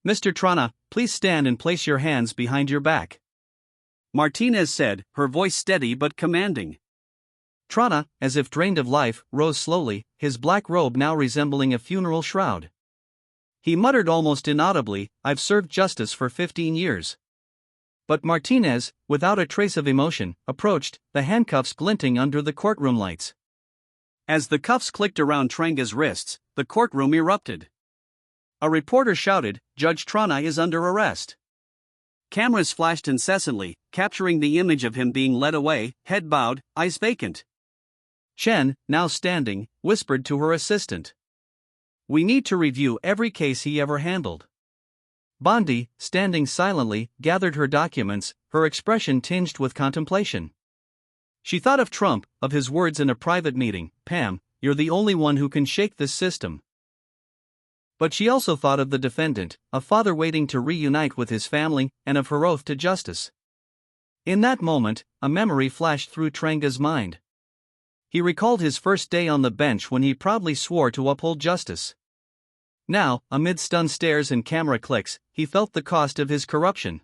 "Mr. Trana, please stand and place your hands behind your back," Martinez said, her voice steady but commanding. Trana, as if drained of life, rose slowly, his black robe now resembling a funeral shroud. He muttered almost inaudibly, "I've served justice for 15 years. But Martinez, without a trace of emotion, approached, the handcuffs glinting under the courtroom lights. As the cuffs clicked around Trenga's wrists, the courtroom erupted. A reporter shouted, "Judge Trana is under arrest." Cameras flashed incessantly, capturing the image of him being led away, head bowed, eyes vacant. Chen, now standing, whispered to her assistant, "We need to review every case he ever handled." Bondi, standing silently, gathered her documents, her expression tinged with contemplation. She thought of Trump, of his words in a private meeting, "Pam, you're the only one who can shake this system." But she also thought of the defendant, a father waiting to reunite with his family, and of her oath to justice. In that moment, a memory flashed through Trenga's mind. He recalled his first day on the bench when he proudly swore to uphold justice. Now, amid stunned stares and camera clicks, he felt the cost of his corruption.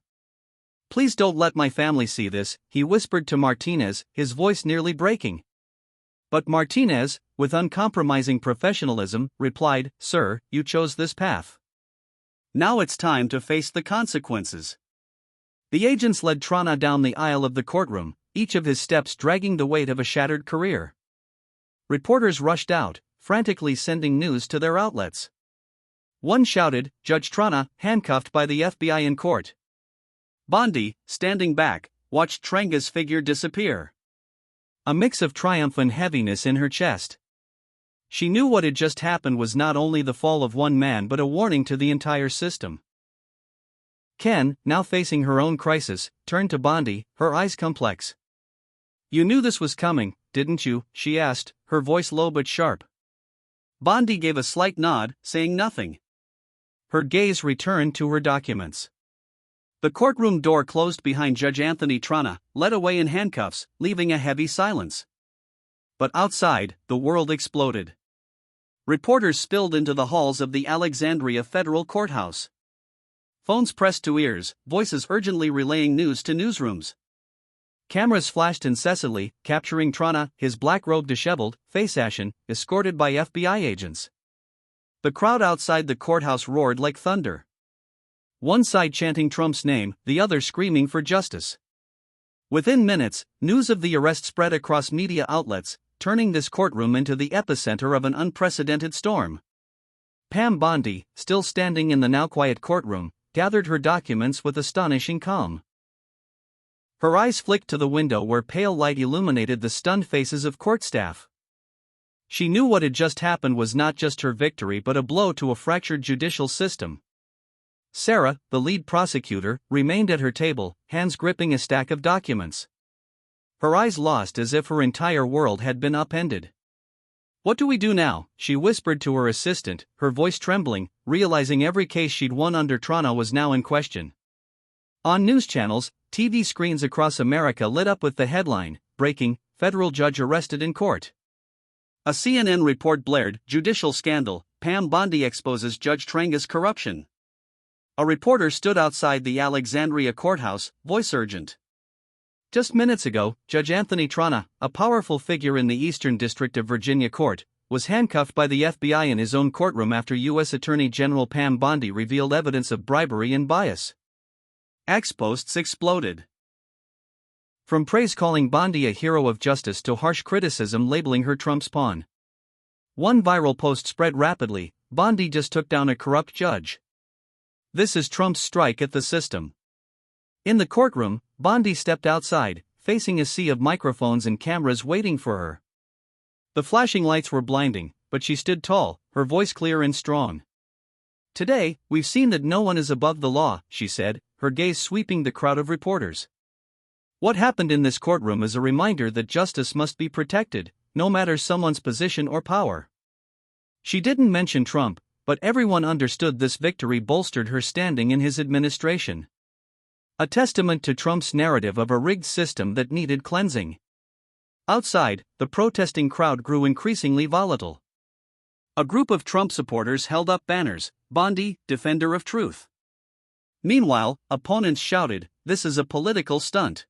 "Please don't let my family see this," he whispered to Martinez, his voice nearly breaking. But Martinez, with uncompromising professionalism, replied, "Sir, you chose this path. Now it's time to face the consequences." The agents led Trana down the aisle of the courtroom, each of his steps dragging the weight of a shattered career. Reporters rushed out, frantically sending news to their outlets. One shouted, "Judge Trana, handcuffed by the FBI in court." Bondi, standing back, watched Trenga's figure disappear. A mix of triumph and heaviness in her chest. She knew what had just happened was not only the fall of one man but a warning to the entire system. Ken, now facing her own crisis, turned to Bondi, her eyes complex. "You knew this was coming, didn't you?" she asked, her voice low but sharp. Bondi gave a slight nod, saying nothing. Her gaze returned to her documents. The courtroom door closed behind Judge Anthony Trana, led away in handcuffs, leaving a heavy silence. But outside, the world exploded. Reporters spilled into the halls of the Alexandria Federal Courthouse. Phones pressed to ears, voices urgently relaying news to newsrooms. Cameras flashed incessantly, capturing Trana, his black robe disheveled, face ashen, escorted by FBI agents. The crowd outside the courthouse roared like thunder. One side chanting Trump's name, the other screaming for justice. Within minutes, news of the arrest spread across media outlets, turning this courtroom into the epicenter of an unprecedented storm. Pam Bondi, still standing in the now quiet courtroom, gathered her documents with astonishing calm. Her eyes flicked to the window where pale light illuminated the stunned faces of court staff. She knew what had just happened was not just her victory but a blow to a fractured judicial system. Sarah, the lead prosecutor, remained at her table, hands gripping a stack of documents. Her eyes lost as if her entire world had been upended. "What do we do now?" she whispered to her assistant, her voice trembling, realizing every case she'd won under Trana was now in question. On news channels, TV screens across America lit up with the headline, "Breaking, Federal Judge Arrested in Court." A CNN report blared, "Judicial Scandal, Pam Bondi Exposes Judge Trenga's Corruption." A reporter stood outside the Alexandria courthouse, voice urgent. Just minutes ago, Judge Anthony Trana, a powerful figure in the Eastern District of Virginia Court, was handcuffed by the FBI in his own courtroom after U.S. Attorney General Pam Bondi revealed evidence of bribery and bias. X posts exploded. From praise calling Bondi a hero of justice to harsh criticism labeling her Trump's pawn. One viral post spread rapidly, "Bondi just took down a corrupt judge. This is Trump's strike at the system." In the courtroom, Bondi stepped outside, facing a sea of microphones and cameras waiting for her. The flashing lights were blinding, but she stood tall, her voice clear and strong. "Today, we've seen that no one is above the law," she said, her gaze sweeping the crowd of reporters. "What happened in this courtroom is a reminder that justice must be protected, no matter someone's position or power." She didn't mention Trump, but everyone understood this victory bolstered her standing in his administration. A testament to Trump's narrative of a rigged system that needed cleansing. Outside, the protesting crowd grew increasingly volatile. A group of Trump supporters held up banners, "Bondi, Defender of Truth." Meanwhile, opponents shouted, "This is a political stunt."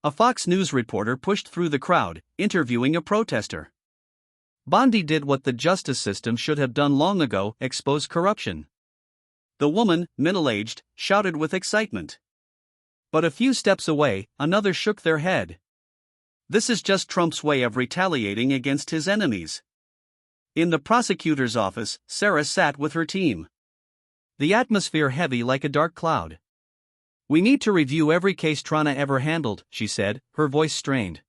A Fox News reporter pushed through the crowd, interviewing a protester. Bondi did what the justice system should have done long ago: expose corruption. The woman, middle-aged, shouted with excitement. But a few steps away, another shook their head. This is just Trump's way of retaliating against his enemies. In the prosecutor's office, Sarah sat with her team. The atmosphere heavy like a dark cloud. "We need to review every case Trenga ever handled," she said, her voice strained.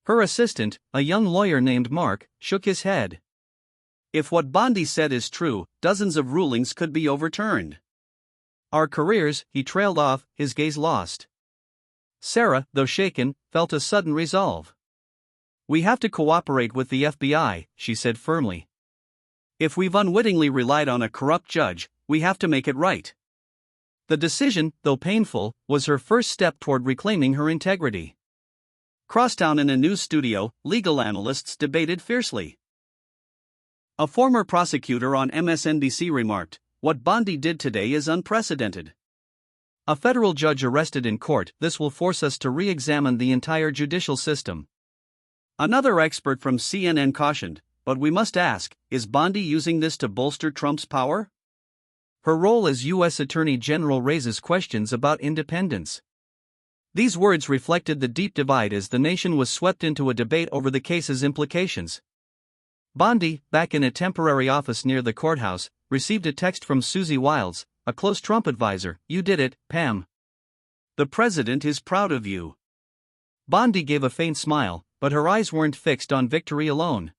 Her assistant, a young lawyer named Mark, shook his head. If what Bondi said is true, dozens of rulings could be overturned. "Our careers," he trailed off, his gaze lost. Sarah, though shaken, felt a sudden resolve. "We have to cooperate with the FBI," she said firmly. "If we've unwittingly relied on a corrupt judge, we have to make it right." The decision, though painful, was her first step toward reclaiming her integrity. Crosstown in a news studio, legal analysts debated fiercely. A former prosecutor on MSNBC remarked, "What Bondi did today is unprecedented. A federal judge arrested in court. This will force us to re-examine the entire judicial system." Another expert from CNN cautioned, "But we must ask, is Bondi using this to bolster Trump's power?" Her role as U.S. Attorney General raises questions about independence. These words reflected the deep divide as the nation was swept into a debate over the case's implications. Bondi, back in a temporary office near the courthouse, received a text from Susie Wiles, a close Trump advisor. "You did it, Pam. The president is proud of you." Bondi gave a faint smile, but her eyes weren't fixed on victory alone.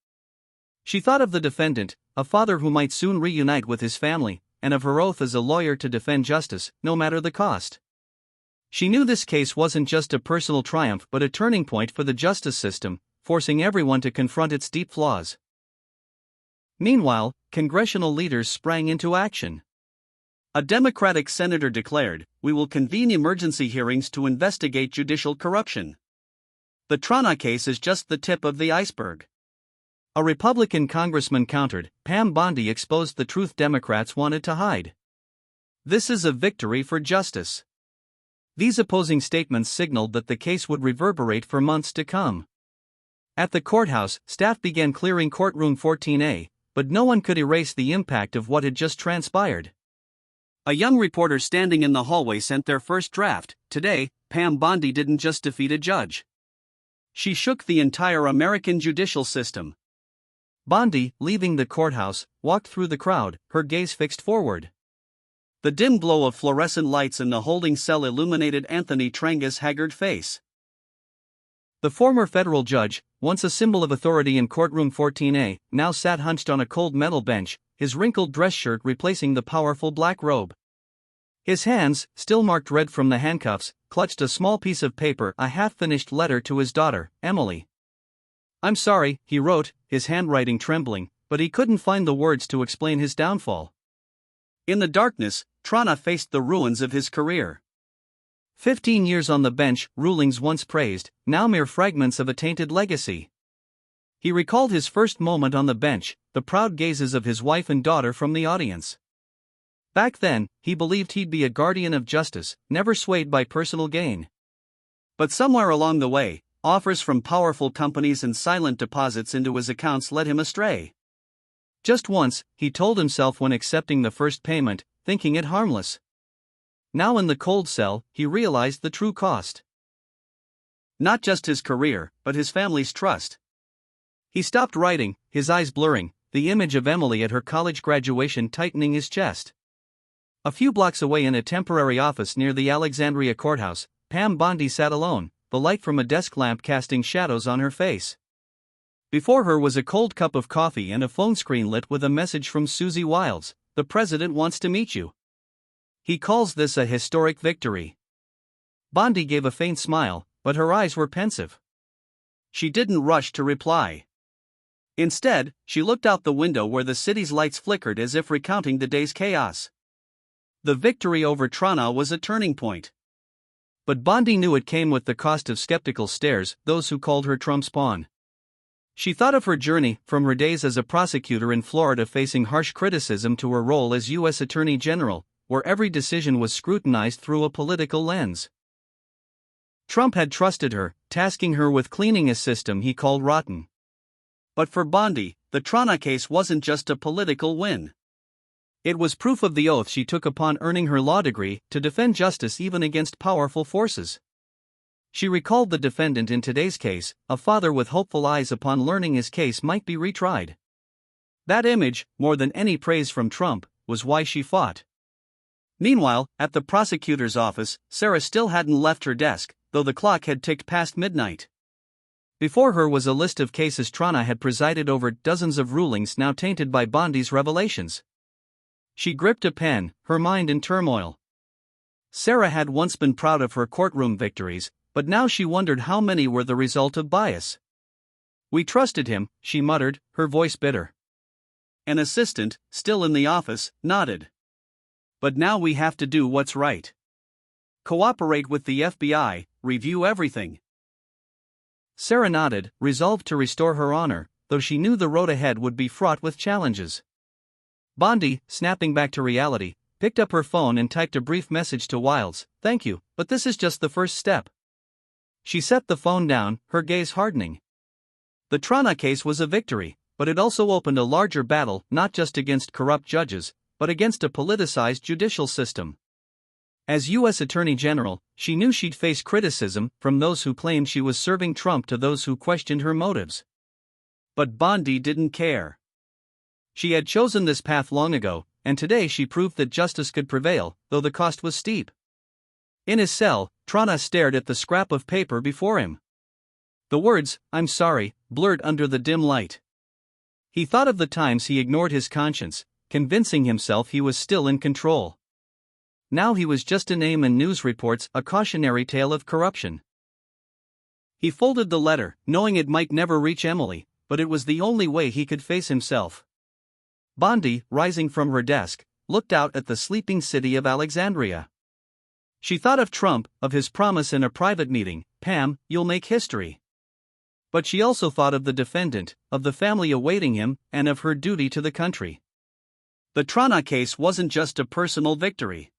She thought of the defendant, a father who might soon reunite with his family, and of her oath as a lawyer to defend justice, no matter the cost. She knew this case wasn't just a personal triumph but a turning point for the justice system, forcing everyone to confront its deep flaws. Meanwhile, congressional leaders sprang into action. A Democratic senator declared, "We will convene emergency hearings to investigate judicial corruption." The Trenga case is just the tip of the iceberg. A Republican congressman countered, "Pam Bondi exposed the truth Democrats wanted to hide." This is a victory for justice. These opposing statements signaled that the case would reverberate for months to come. At the courthouse, staff began clearing courtroom 14A, but no one could erase the impact of what had just transpired. A young reporter standing in the hallway sent their first draft. Today, Pam Bondi didn't just defeat a judge. She shook the entire American judicial system. Bondi, leaving the courthouse, walked through the crowd, her gaze fixed forward. The dim glow of fluorescent lights in the holding cell illuminated Anthony Trenga's haggard face. The former federal judge, once a symbol of authority in courtroom 14A, now sat hunched on a cold metal bench, his wrinkled dress shirt replacing the powerful black robe. His hands, still marked red from the handcuffs, clutched a small piece of paper, a half-finished letter to his daughter, Emily. "I'm sorry," he wrote, his handwriting trembling, but he couldn't find the words to explain his downfall. In the darkness, Trenga faced the ruins of his career. 15 years on the bench, rulings once praised, now mere fragments of a tainted legacy. He recalled his first moment on the bench, the proud gazes of his wife and daughter from the audience. Back then, he believed he'd be a guardian of justice, never swayed by personal gain. But somewhere along the way, offers from powerful companies and silent deposits into his accounts led him astray. Just once, he told himself when accepting the first payment, thinking it harmless. Now in the cold cell, he realized the true cost. Not just his career, but his family's trust. He stopped writing, his eyes blurring, the image of Emily at her college graduation tightening his chest. A few blocks away in a temporary office near the Alexandria courthouse, Pam Bondi sat alone, the light from a desk lamp casting shadows on her face. Before her was a cold cup of coffee and a phone screen lit with a message from Susie Wiles, "The president wants to meet you." He calls this a historic victory. Bondi gave a faint smile, but her eyes were pensive. She didn't rush to reply. Instead, she looked out the window where the city's lights flickered as if recounting the day's chaos. The victory over Trenga was a turning point. But Bondi knew it came with the cost of skeptical stares, those who called her Trump's pawn. She thought of her journey, from her days as a prosecutor in Florida facing harsh criticism to her role as U.S. Attorney General, where every decision was scrutinized through a political lens. Trump had trusted her, tasking her with cleaning a system he called rotten. But for Bondi, the Trenga case wasn't just a political win. It was proof of the oath she took upon earning her law degree to defend justice even against powerful forces. She recalled the defendant in today's case, a father with hopeful eyes upon learning his case might be retried. That image, more than any praise from Trump, was why she fought. Meanwhile, at the prosecutor's office, Sarah still hadn't left her desk, though the clock had ticked past midnight. Before her was a list of cases Trenga had presided over, dozens of rulings now tainted by Bondi's revelations. She gripped a pen, her mind in turmoil. Sarah had once been proud of her courtroom victories, but now she wondered how many were the result of bias. "We trusted him," she muttered, her voice bitter. An assistant, still in the office, nodded. "But now we have to do what's right. Cooperate with the FBI, review everything." Sarah nodded, resolved to restore her honor, though she knew the road ahead would be fraught with challenges. Bondi, snapping back to reality, picked up her phone and typed a brief message to Wiles, "Thank you, but this is just the first step." She set the phone down, her gaze hardening. The Trenga case was a victory, but it also opened a larger battle, not just against corrupt judges, but against a politicized judicial system. As U.S. Attorney General, she knew she'd face criticism from those who claimed she was serving Trump to those who questioned her motives. But Bondi didn't care. She had chosen this path long ago, and today she proved that justice could prevail, though the cost was steep. In his cell, Trenga stared at the scrap of paper before him. The words, "I'm sorry," blurred under the dim light. He thought of the times he ignored his conscience, convincing himself he was still in control. Now he was just a name in news reports, a cautionary tale of corruption. He folded the letter, knowing it might never reach Emily, but it was the only way he could face himself. Bondi, rising from her desk, looked out at the sleeping city of Alexandria. She thought of Trump, of his promise in a private meeting, "Pam, you'll make history." But she also thought of the defendant, of the family awaiting him, and of her duty to the country. The Trenga case wasn't just a personal victory.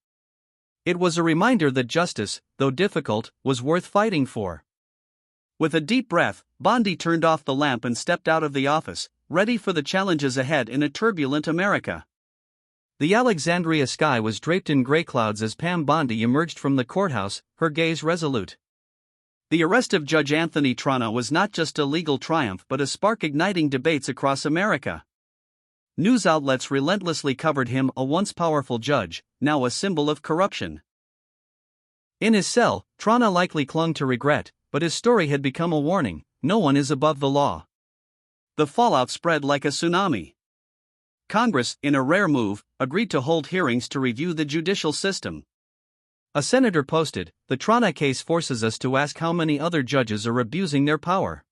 It was a reminder that justice, though difficult, was worth fighting for. With a deep breath, Bondi turned off the lamp and stepped out of the office, ready for the challenges ahead in a turbulent America. The Alexandria sky was draped in gray clouds as Pam Bondi emerged from the courthouse, her gaze resolute. The arrest of Judge Anthony Trenga was not just a legal triumph but a spark igniting debates across America. News outlets relentlessly covered him, a once powerful judge, now a symbol of corruption. In his cell, Trenga likely clung to regret, but his story had become a warning: no one is above the law. The fallout spread like a tsunami. Congress, in a rare move, agreed to hold hearings to review the judicial system. A senator posted, "The Trenga case forces us to ask how many other judges are abusing their power."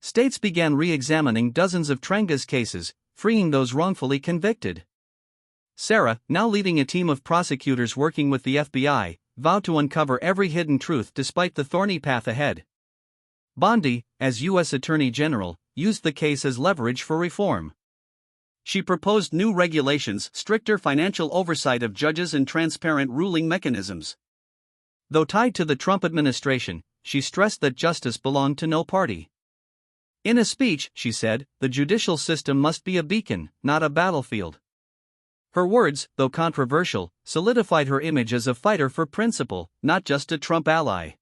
States began re-examining dozens of Trenga's cases, freeing those wrongfully convicted. Sarah, now leading a team of prosecutors working with the FBI, vowed to uncover every hidden truth despite the thorny path ahead. Bondi, as U.S. Attorney General, used the case as leverage for reform. She proposed new regulations, stricter financial oversight of judges, and transparent ruling mechanisms. Though tied to the Trump administration, she stressed that justice belonged to no party. In a speech, she said, "The judicial system must be a beacon, not a battlefield." Her words, though controversial, solidified her image as a fighter for principle, not just a Trump ally.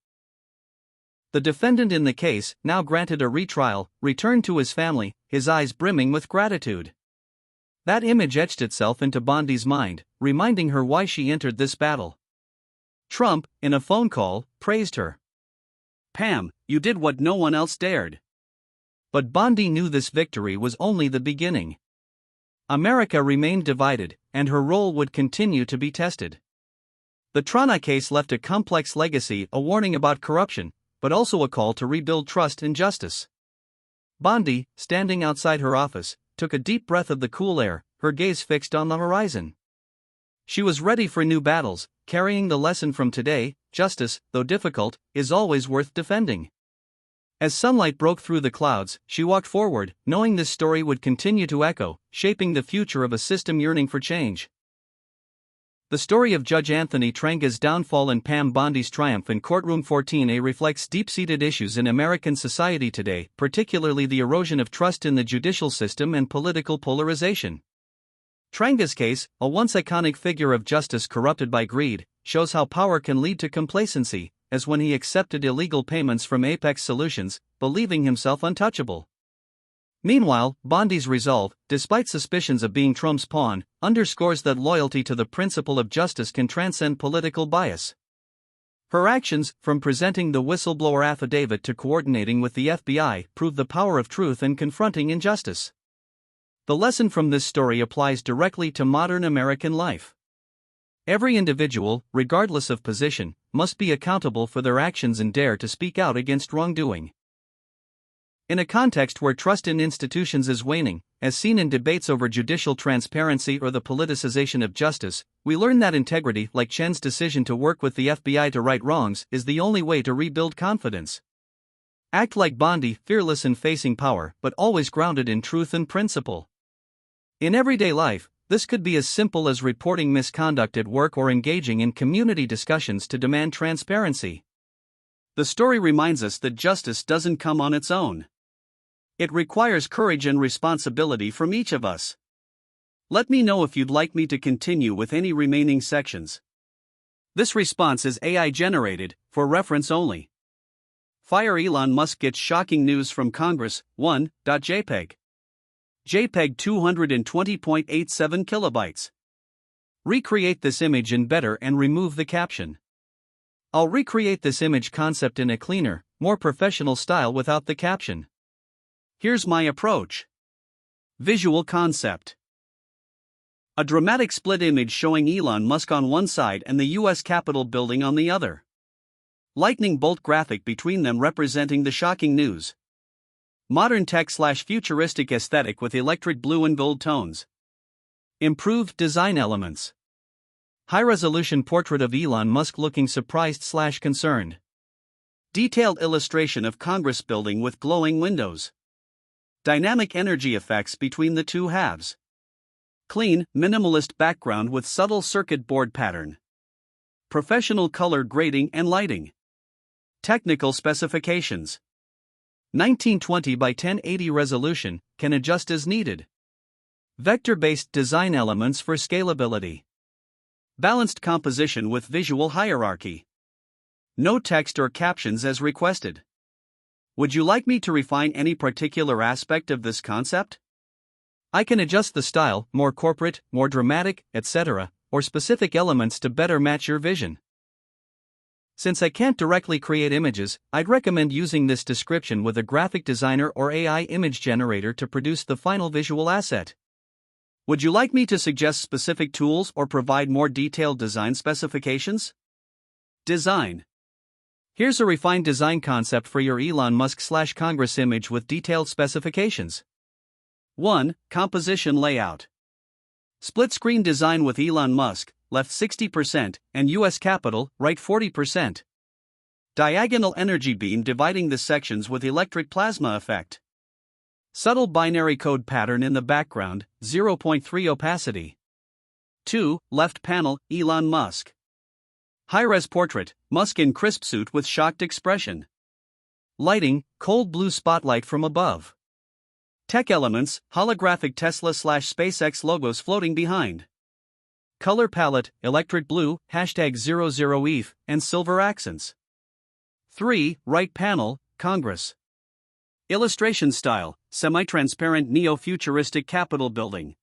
The defendant in the case, now granted a retrial, returned to his family, his eyes brimming with gratitude. That image etched itself into Bondi's mind, reminding her why she entered this battle. Trump, in a phone call, praised her. "Pam, you did what no one else dared." But Bondi knew this victory was only the beginning. America remained divided, and her role would continue to be tested. The Trenga case left a complex legacy, a warning about corruption, but also a call to rebuild trust and justice. Bondi, standing outside her office, took a deep breath of the cool air, her gaze fixed on the horizon. She was ready for new battles, carrying the lesson from today: justice, though difficult, is always worth defending. As sunlight broke through the clouds, she walked forward, knowing this story would continue to echo, shaping the future of a system yearning for change. The story of Judge Anthony Trenga's downfall and Pam Bondi's triumph in Courtroom 14A reflects deep-seated issues in American society today, particularly the erosion of trust in the judicial system and political polarization. Trenga's case, a once iconic figure of justice corrupted by greed, shows how power can lead to complacency, as when he accepted illegal payments from Apex Solutions, believing himself untouchable. Meanwhile, Bondi's resolve, despite suspicions of being Trump's pawn, underscores that loyalty to the principle of justice can transcend political bias. Her actions, from presenting the whistleblower affidavit to coordinating with the FBI, prove the power of truth and confronting injustice. The lesson from this story applies directly to modern American life. Every individual, regardless of position, must be accountable for their actions and dare to speak out against wrongdoing. In a context where trust in institutions is waning, as seen in debates over judicial transparency or the politicization of justice, we learn that integrity, like Chen's decision to work with the FBI to right wrongs, is the only way to rebuild confidence. Act like Bondi, fearless in facing power, but always grounded in truth and principle. In everyday life, this could be as simple as reporting misconduct at work or engaging in community discussions to demand transparency. The story reminds us that justice doesn't come on its own. It requires courage and responsibility from each of us. Let me know if you'd like me to continue with any remaining sections. This response is AI generated, for reference only. Fire Elon Musk gets shocking news from Congress, 1.jpg. JPEG 220.87 kilobytes. Recreate this image in better and remove the caption. I'll recreate this image concept in a cleaner, more professional style without the caption. Here's my approach. Visual concept. A dramatic split image showing Elon Musk on one side and the US Capitol building on the other. Lightning bolt graphic between them representing the shocking news. Modern tech/futuristic aesthetic with electric blue and gold tones. Improved design elements. High-resolution portrait of Elon Musk looking surprised/concerned. Detailed illustration of Congress building with glowing windows. Dynamic energy effects between the two halves. Clean, minimalist background with subtle circuit board pattern. Professional color grading and lighting. Technical specifications. 1920 by 1080 resolution, can adjust as needed. Vector-based design elements for scalability. Balanced composition with visual hierarchy. No text or captions as requested. Would you like me to refine any particular aspect of this concept? I can adjust the style, more corporate, more dramatic, etc., or specific elements to better match your vision. Since I can't directly create images, I'd recommend using this description with a graphic designer or AI image generator to produce the final visual asset. Would you like me to suggest specific tools or provide more detailed design specifications? Design. Here's a refined design concept for your Elon Musk/Congress image with detailed specifications. 1. Composition layout. Split screen design with Elon Musk, left 60%, and US Capitol, right 40%. Diagonal energy beam dividing the sections with electric plasma effect. Subtle binary code pattern in the background, 0.3 opacity. 2. Left panel, Elon Musk. High-res portrait, Musk in crisp suit with shocked expression. Lighting, cold blue spotlight from above. Tech elements, holographic Tesla/SpaceX logos floating behind. Color palette, electric blue, #00ETH, and silver accents. 3. Right panel, Congress. Illustration style, semi-transparent neo-futuristic Capitol building.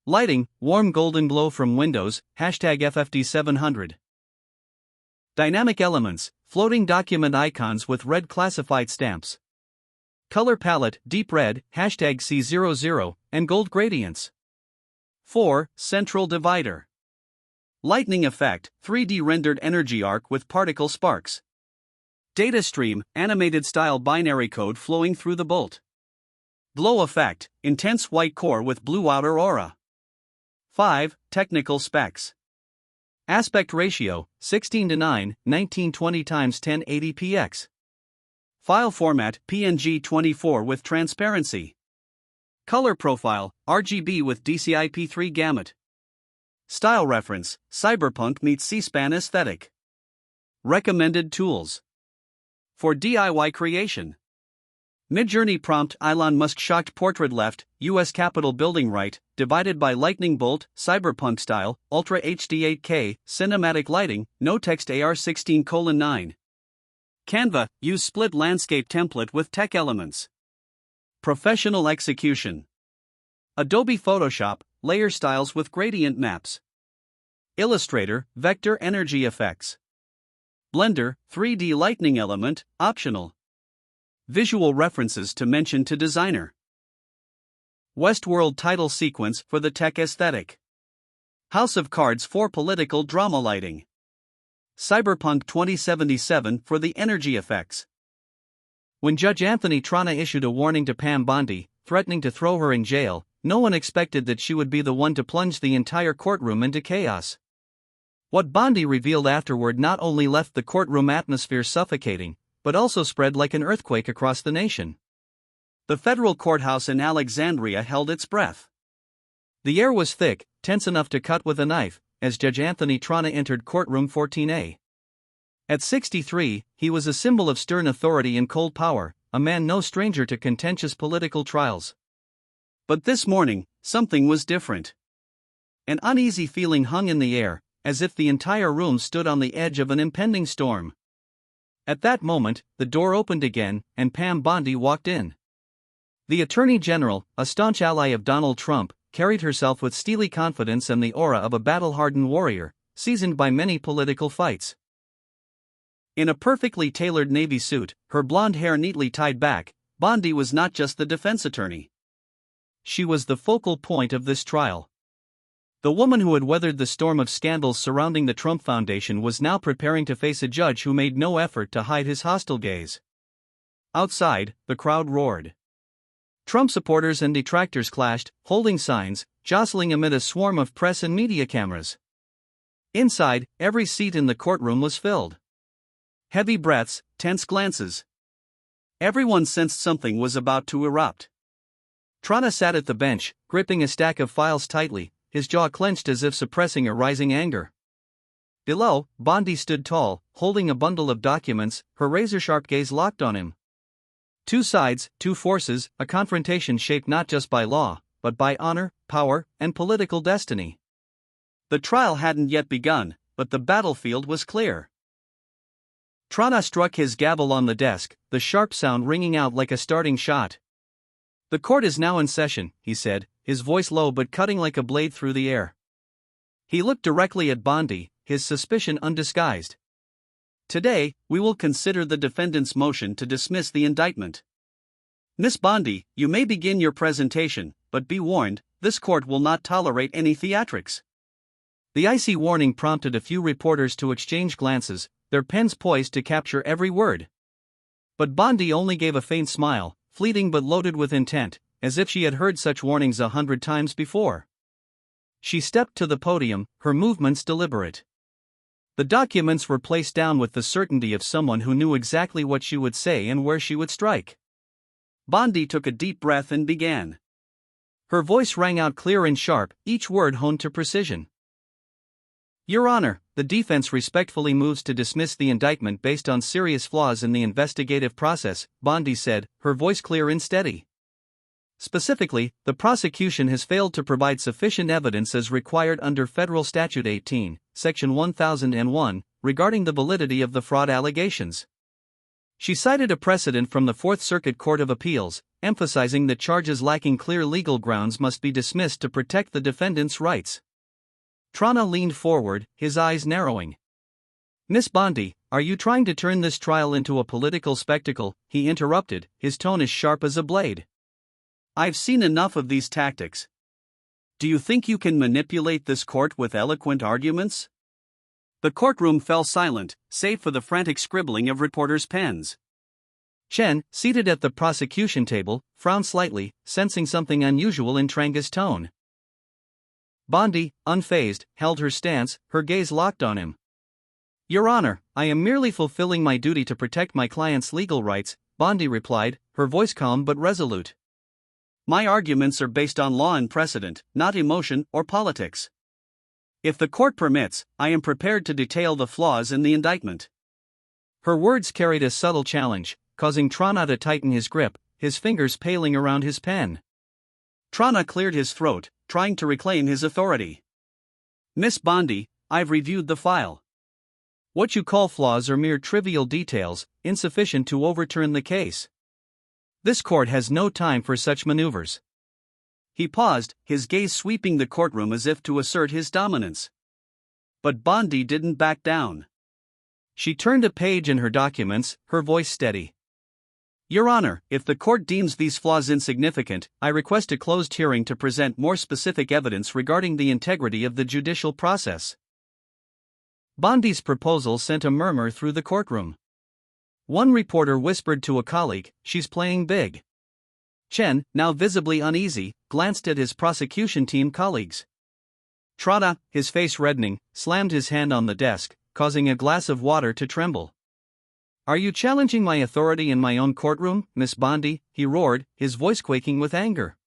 Lighting, warm golden glow from windows, #FFD700. Dynamic elements, floating document icons with red classified stamps. Color palette, deep red, #C00, and gold gradients. 4. Central divider. Lightning effect, 3D rendered energy arc with particle sparks. Data stream, animated style binary code flowing through the bolt. Glow effect, intense white core with blue outer aura. 5. Technical specs. Aspect ratio, 16:9, 1920x1080px. File format, PNG 24 with transparency. Color profile, RGB with DCI-P3 gamut. Style reference: cyberpunk meets C-SPAN aesthetic. Recommended tools for DIY creation. Midjourney prompt: Elon Musk shocked portrait left, US Capitol building right, divided by lightning bolt, cyberpunk style, Ultra HD 8K, cinematic lighting, no text AR16:9. Canva, use split landscape template with tech elements. Professional execution. Adobe Photoshop, layer styles with gradient maps. Illustrator, vector energy effects. Blender, 3D lightning element, optional. Visual references to mention to designer. Westworld title sequence for the tech aesthetic. House of Cards for political drama lighting. Cyberpunk 2077 for the energy effects. When Judge Anthony Trana issued a warning to Pam Bondi, threatening to throw her in jail, no one expected that she would be the one to plunge the entire courtroom into chaos. What Bondi revealed afterward not only left the courtroom atmosphere suffocating, but also spread like an earthquake across the nation. The federal courthouse in Alexandria held its breath. The air was thick, tense enough to cut with a knife, as Judge Anthony Trana entered courtroom 14A. At 63, he was a symbol of stern authority and cold power, a man no stranger to contentious political trials. But this morning, something was different. An uneasy feeling hung in the air, as if the entire room stood on the edge of an impending storm. At that moment, the door opened again, and Pam Bondi walked in. The Attorney General, a staunch ally of Donald Trump, carried herself with steely confidence and the aura of a battle-hardened warrior, seasoned by many political fights. In a perfectly tailored navy suit, her blonde hair neatly tied back, Bondi was not just the defense attorney. She was the focal point of this trial. The woman who had weathered the storm of scandals surrounding the Trump Foundation was now preparing to face a judge who made no effort to hide his hostile gaze. Outside, the crowd roared. Trump supporters and detractors clashed, holding signs, jostling amid a swarm of press and media cameras. Inside, every seat in the courtroom was filled. Heavy breaths, tense glances. Everyone sensed something was about to erupt. Trana sat at the bench, gripping a stack of files tightly, his jaw clenched as if suppressing a rising anger. Below, Bondi stood tall, holding a bundle of documents, her razor-sharp gaze locked on him. Two sides, two forces, a confrontation shaped not just by law, but by honor, power, and political destiny. The trial hadn't yet begun, but the battlefield was clear. Trana struck his gavel on the desk, the sharp sound ringing out like a starting shot. "The court is now in session," he said, his voice low but cutting like a blade through the air. He looked directly at Bondi, his suspicion undisguised. "Today, we will consider the defendant's motion to dismiss the indictment. Miss Bondi, you may begin your presentation, but be warned, this court will not tolerate any theatrics." The icy warning prompted a few reporters to exchange glances, their pens poised to capture every word. But Bondi only gave a faint smile, fleeting but loaded with intent, as if she had heard such warnings 100 times before. She stepped to the podium, her movements deliberate. The documents were placed down with the certainty of someone who knew exactly what she would say and where she would strike. Bondi took a deep breath and began. Her voice rang out clear and sharp, each word honed to precision. "Your Honor, the defense respectfully moves to dismiss the indictment based on serious flaws in the investigative process," Bondi said, her voice clear and steady. Specifically, the prosecution has failed to provide sufficient evidence as required under Federal Statute 18, Section 1001, regarding the validity of the fraud allegations. She cited a precedent from the Fourth Circuit Court of Appeals, emphasizing that charges lacking clear legal grounds must be dismissed to protect the defendant's rights. Trana leaned forward, his eyes narrowing. "Miss Bondi, are you trying to turn this trial into a political spectacle?" he interrupted, his tone as sharp as a blade. "I've seen enough of these tactics. Do you think you can manipulate this court with eloquent arguments?" The courtroom fell silent, save for the frantic scribbling of reporters' pens. Chen, seated at the prosecution table, frowned slightly, sensing something unusual in Trenga's tone. Bondi, unfazed, held her stance, her gaze locked on him. "Your Honor, I am merely fulfilling my duty to protect my client's legal rights," Bondi replied, her voice calm but resolute. "My arguments are based on law and precedent, not emotion or politics." If the court permits, I am prepared to detail the flaws in the indictment. Her words carried a subtle challenge, causing Trana to tighten his grip, his fingers paling around his pen. Trana cleared his throat, trying to reclaim his authority. Miss Bondi, I've reviewed the file. What you call flaws are mere trivial details, insufficient to overturn the case. This court has no time for such maneuvers. He paused, his gaze sweeping the courtroom as if to assert his dominance. But Bondi didn't back down. She turned a page in her documents, her voice steady. Your Honor, if the court deems these flaws insignificant, I request a closed hearing to present more specific evidence regarding the integrity of the judicial process. Bondi's proposal sent a murmur through the courtroom. One reporter whispered to a colleague, "She's playing big." Chen, now visibly uneasy, glanced at his prosecution team colleagues. Trana, his face reddening, slammed his hand on the desk, causing a glass of water to tremble. Are you challenging my authority in my own courtroom, Miss Bondi? He roared, his voice quaking with anger.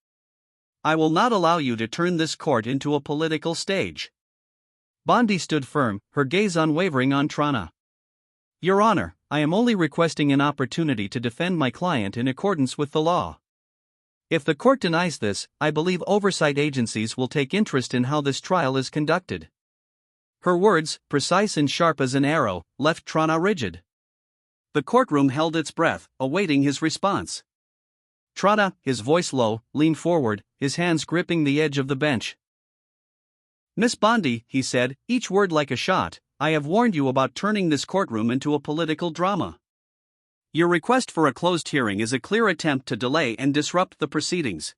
I will not allow you to turn this court into a political stage. Bondi stood firm, her gaze unwavering on Trana. Your Honor, I am only requesting an opportunity to defend my client in accordance with the law. If the court denies this, I believe oversight agencies will take interest in how this trial is conducted. Her words, precise and sharp as an arrow, left Trana rigid. The courtroom held its breath, awaiting his response. Trana, his voice low, leaned forward, his hands gripping the edge of the bench. Miss Bondi, he said, each word like a shot, I have warned you about turning this courtroom into a political drama. Your request for a closed hearing is a clear attempt to delay and disrupt the proceedings.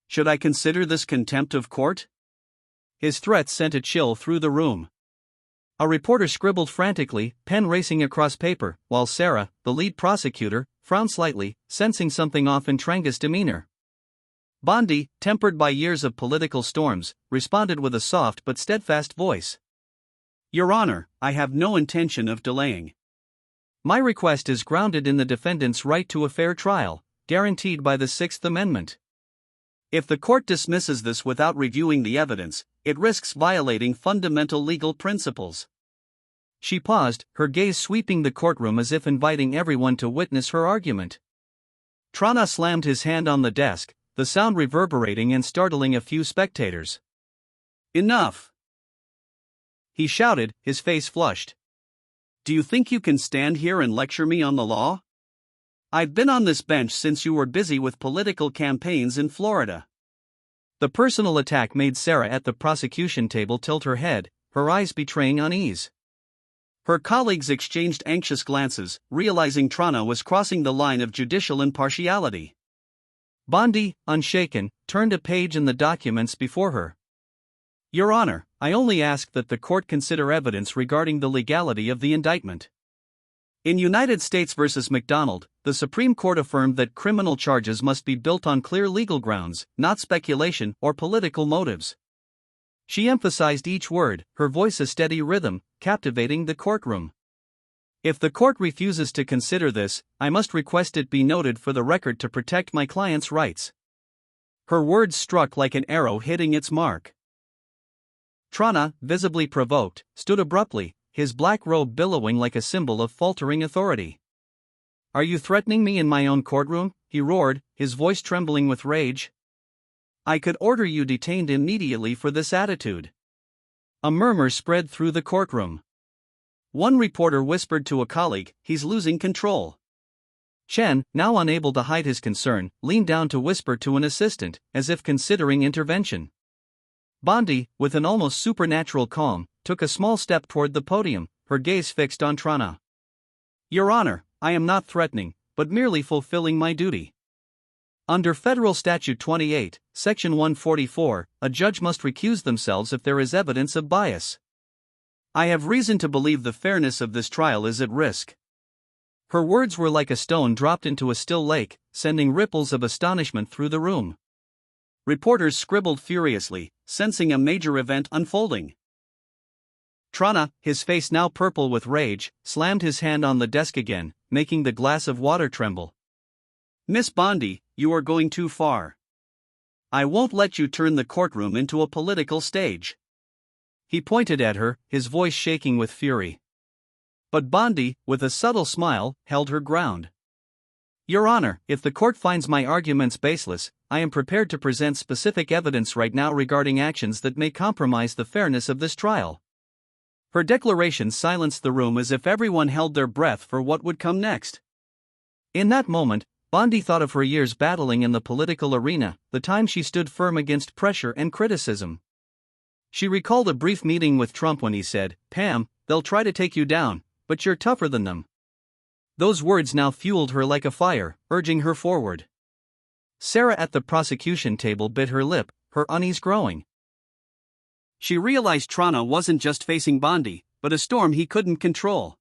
Should I consider this contempt of court? His threat sent a chill through the room. A reporter scribbled frantically, pen racing across paper, while Sarah, the lead prosecutor, frowned slightly, sensing something off in Trenga's demeanor. Bondi, tempered by years of political storms, responded with a soft but steadfast voice. Your Honor, I have no intention of delaying. My request is grounded in the defendant's right to a fair trial, guaranteed by the Sixth Amendment. If the court dismisses this without reviewing the evidence, it risks violating fundamental legal principles. She paused, her gaze sweeping the courtroom as if inviting everyone to witness her argument. Trana slammed his hand on the desk, the sound reverberating and startling a few spectators. Enough! He shouted, his face flushed. Do you think you can stand here and lecture me on the law? I've been on this bench since you were busy with political campaigns in Florida. The personal attack made Sarah at the prosecution table tilt her head, her eyes betraying unease. Her colleagues exchanged anxious glances, realizing Trana was crossing the line of judicial impartiality. Bondi, unshaken, turned a page in the documents before her. Your Honor, I only ask that the court consider evidence regarding the legality of the indictment. In United States v. McDonald, the Supreme Court affirmed that criminal charges must be built on clear legal grounds, not speculation or political motives. She emphasized each word, her voice a steady rhythm, captivating the courtroom. If the court refuses to consider this, I must request it be noted for the record to protect my client's rights. Her words struck like an arrow hitting its mark. Trana, visibly provoked, stood abruptly, his black robe billowing like a symbol of faltering authority. Are you threatening me in my own courtroom? He roared, his voice trembling with rage. I could order you detained immediately for this attitude. A murmur spread through the courtroom. One reporter whispered to a colleague, he's losing control. Chen, now unable to hide his concern, leaned down to whisper to an assistant, as if considering intervention. Bondi, with an almost supernatural calm, took a small step toward the podium, her gaze fixed on Trana. Your Honor, I am not threatening, but merely fulfilling my duty. Under Federal Statute 28, Section 144, a judge must recuse themselves if there is evidence of bias. I have reason to believe the fairness of this trial is at risk. Her words were like a stone dropped into a still lake, sending ripples of astonishment through the room. Reporters scribbled furiously, sensing a major event unfolding. Trana, his face now purple with rage, slammed his hand on the desk again, making the glass of water tremble. Miss Bondi, you are going too far. I won't let you turn the courtroom into a political stage. He pointed at her, his voice shaking with fury. But Bondi, with a subtle smile, held her ground. Your Honor, if the court finds my arguments baseless, I am prepared to present specific evidence right now regarding actions that may compromise the fairness of this trial. Her declaration silenced the room as if everyone held their breath for what would come next. In that moment, Bondi thought of her years battling in the political arena, the time she stood firm against pressure and criticism. She recalled a brief meeting with Trump when he said, "Pam, they'll try to take you down, but you're tougher than them." Those words now fueled her like a fire, urging her forward. Sarah at the prosecution table bit her lip, her unease growing. She realized Trana wasn't just facing Bondi, but a storm he couldn't control.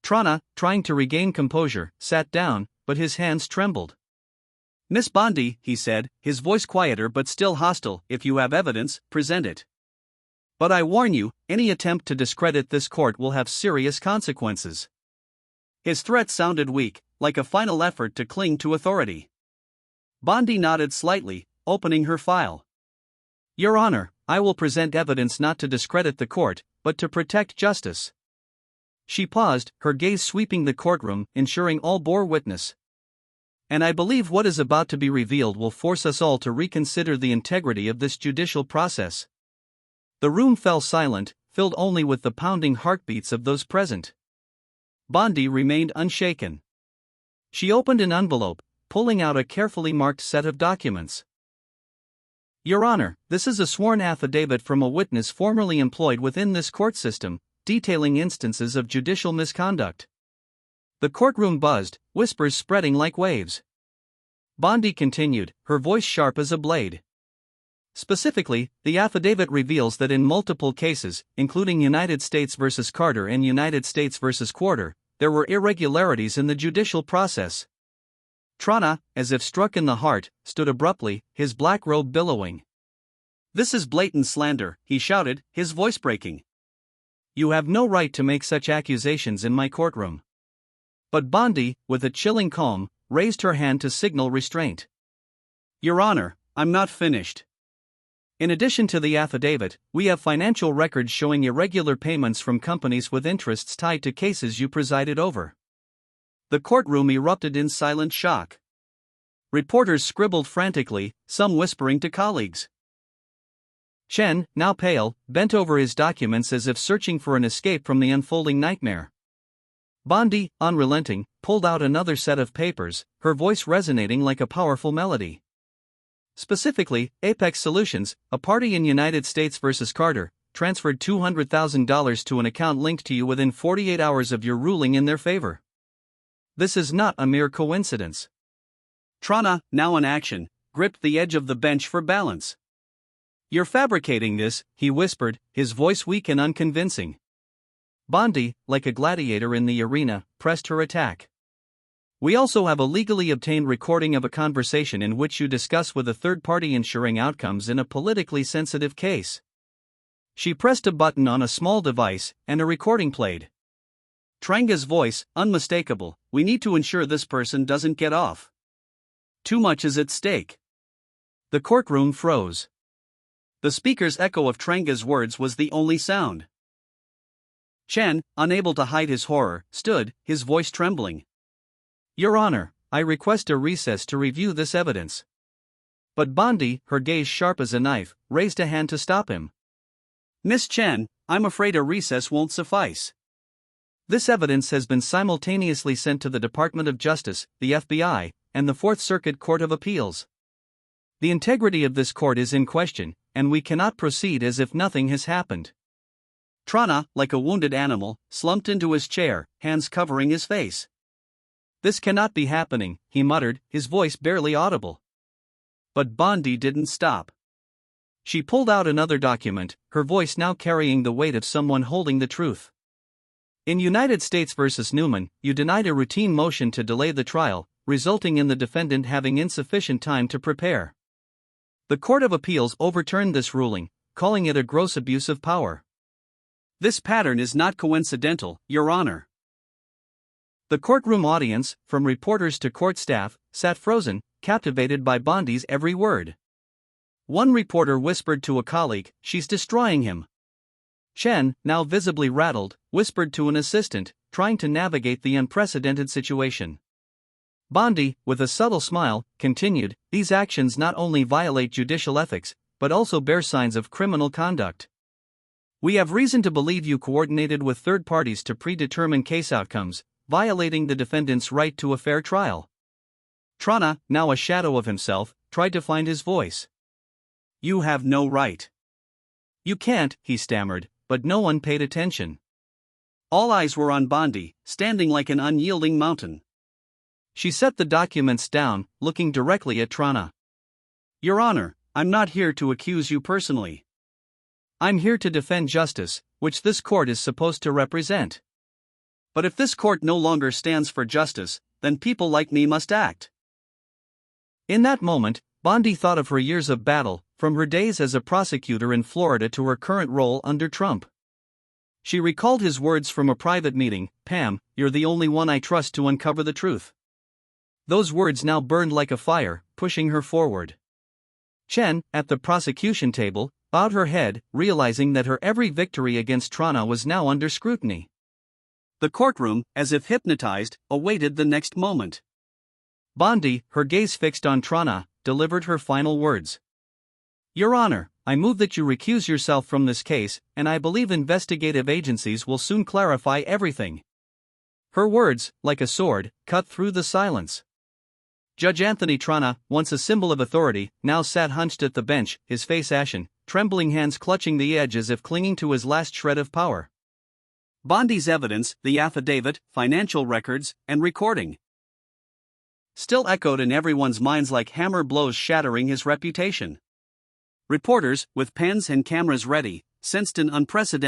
Trana, trying to regain composure, sat down, but his hands trembled. "Miss Bondi," he said, his voice quieter but still hostile, "if you have evidence, present it. But I warn you, any attempt to discredit this court will have serious consequences." His threat sounded weak, like a final effort to cling to authority. Bondi nodded slightly, opening her file. "Your Honor, I will present evidence not to discredit the court, but to protect justice." She paused, her gaze sweeping the courtroom, ensuring all bore witness. "And I believe what is about to be revealed will force us all to reconsider the integrity of this judicial process." The room fell silent, filled only with the pounding heartbeats of those present. Bondi remained unshaken. She opened an envelope, pulling out a carefully marked set of documents. "Your Honor, this is a sworn affidavit from a witness formerly employed within this court system, detailing instances of judicial misconduct." The courtroom buzzed, whispers spreading like waves. Bondi continued, her voice sharp as a blade. Specifically, the affidavit reveals that in multiple cases, including United States v. Carter and United States v. Quarter, there were irregularities in the judicial process. Trana, as if struck in the heart, stood abruptly, his black robe billowing. "This is blatant slander," he shouted, his voice breaking. "You have no right to make such accusations in my courtroom." But Bondi, with a chilling calm, raised her hand to signal restraint. "Your Honor, I'm not finished. In addition to the affidavit, we have financial records showing irregular payments from companies with interests tied to cases you presided over." The courtroom erupted in silent shock. Reporters scribbled frantically, some whispering to colleagues. Chen, now pale, bent over his documents as if searching for an escape from the unfolding nightmare. Bondi, unrelenting, pulled out another set of papers, her voice resonating like a powerful melody. Specifically, Apex Solutions, a party in United States v. Carter, transferred $200,000 to an account linked to you within 48 hours of your ruling in their favor. This is not a mere coincidence. Trana, now in action, gripped the edge of the bench for balance. "You're fabricating this," he whispered, his voice weak and unconvincing. Bondi, like a gladiator in the arena, pressed her attack. "We also have a legally obtained recording of a conversation in which you discuss with a third party ensuring outcomes in a politically sensitive case." She pressed a button on a small device, and a recording played. Trenga's voice, unmistakable, "We need to ensure this person doesn't get off. Too much is at stake." The courtroom froze. The speaker's echo of Trenga's words was the only sound. Chen, unable to hide his horror, stood, his voice trembling. "Your Honor, I request a recess to review this evidence." But Bondi, her gaze sharp as a knife, raised a hand to stop him. "Miss Chen, I'm afraid a recess won't suffice. This evidence has been simultaneously sent to the Department of Justice, the FBI, and the Fourth Circuit Court of Appeals. The integrity of this court is in question, and we cannot proceed as if nothing has happened." Trana, like a wounded animal, slumped into his chair, hands covering his face. "This cannot be happening," he muttered, his voice barely audible. But Bondi didn't stop. She pulled out another document, her voice now carrying the weight of someone holding the truth. "In United States v. Newman, you denied a routine motion to delay the trial, resulting in the defendant having insufficient time to prepare. The Court of Appeals overturned this ruling, calling it a gross abuse of power. This pattern is not coincidental, Your Honor." The courtroom audience, from reporters to court staff, sat frozen, captivated by Bondi's every word. One reporter whispered to a colleague, "She's destroying him." Chen, now visibly rattled, whispered to an assistant, trying to navigate the unprecedented situation. Bondi, with a subtle smile, continued, "These actions not only violate judicial ethics, but also bear signs of criminal conduct. We have reason to believe you coordinated with third parties to predetermine case outcomes, violating the defendant's right to a fair trial." Trana, now a shadow of himself, tried to find his voice. "You have no right." "You can't," he stammered, but no one paid attention. All eyes were on Bondi, standing like an unyielding mountain. She set the documents down, looking directly at Trana. "Your Honor, I'm not here to accuse you personally. I'm here to defend justice, which this court is supposed to represent. But if this court no longer stands for justice, then people like me must act." In that moment, Bondi thought of her years of battle, from her days as a prosecutor in Florida to her current role under Trump. She recalled his words from a private meeting, "Pam, you're the only one I trust to uncover the truth." Those words now burned like a fire, pushing her forward. Chen, at the prosecution table, bowed her head, realizing that her every victory against Trana was now under scrutiny. The courtroom, as if hypnotized, awaited the next moment. Bondi, her gaze fixed on Trana, delivered her final words. "Your Honor, I move that you recuse yourself from this case, and I believe investigative agencies will soon clarify everything." Her words, like a sword, cut through the silence. Judge Anthony Trana, once a symbol of authority, now sat hunched at the bench, his face ashen, trembling hands clutching the edge as if clinging to his last shred of power. Bondi's evidence, the affidavit, financial records, and recording, still echoed in everyone's minds like hammer blows shattering his reputation. Reporters, with pens and cameras ready, sensed an unprecedented